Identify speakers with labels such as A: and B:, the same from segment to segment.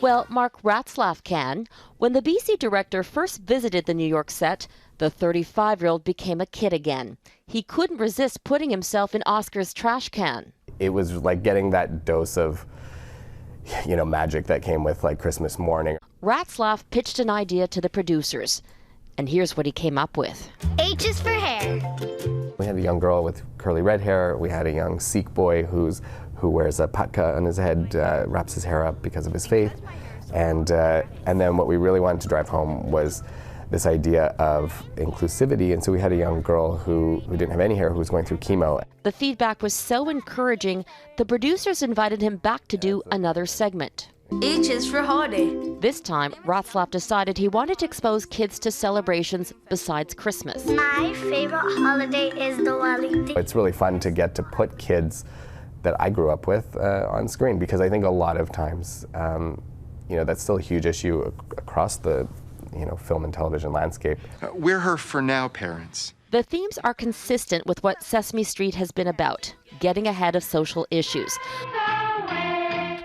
A: Well, Mark Ratzlaff can. When the BC director first visited the New York set, the 35-year-old became a kid again. He couldn't resist putting himself in Oscar's trash can.
B: It was like getting that dose of, magic that came with like Christmas morning.
A: Ratzlaff pitched an idea to the producers, and here's what he came up with.
C: H is for hair.
B: We had a young girl with curly red hair. We had a young Sikh boy who wears a patka on his head, wraps his hair up because of his faith. And then what we really wanted to drive home was this idea of inclusivity. And so we had a young girl who didn't have any hair, who was going through chemo.
A: The feedback was so encouraging, the producers invited him back to do another segment.
C: H is for holiday.
A: This time, Ratzlaff decided he wanted to expose kids to celebrations besides Christmas.
C: My favorite holiday is Diwali.
B: It's really fun to get to put kids that I grew up with on screen, because I think a lot of times, that's still a huge issue across the film and television landscape.
D: We're her for now parents.
A: The themes are consistent with what Sesame Street has been about, getting ahead of social issues.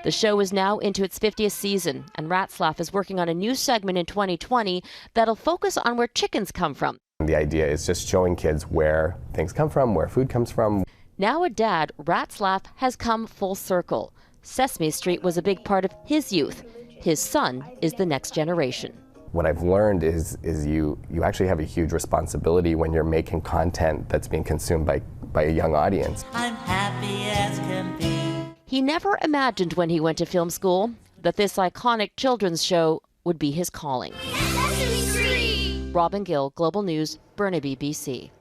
A: The show is now into its 50th season, and Ratzlaff is working on a new segment in 2020 that'll focus on where chickens come from.
B: The idea is just showing kids where things come from, where food comes from.
A: Now a dad, Ratzlaff has come full circle. Sesame Street was a big part of his youth. His son is the next generation.
B: What I've learned is you actually have a huge responsibility when you're making content that's being consumed by a young audience.
E: I'm happy as can be.
A: He never imagined when he went to film school that this iconic children's show would be his calling.
C: Sesame Street!
A: Robin Gill, Global News, Burnaby, BC.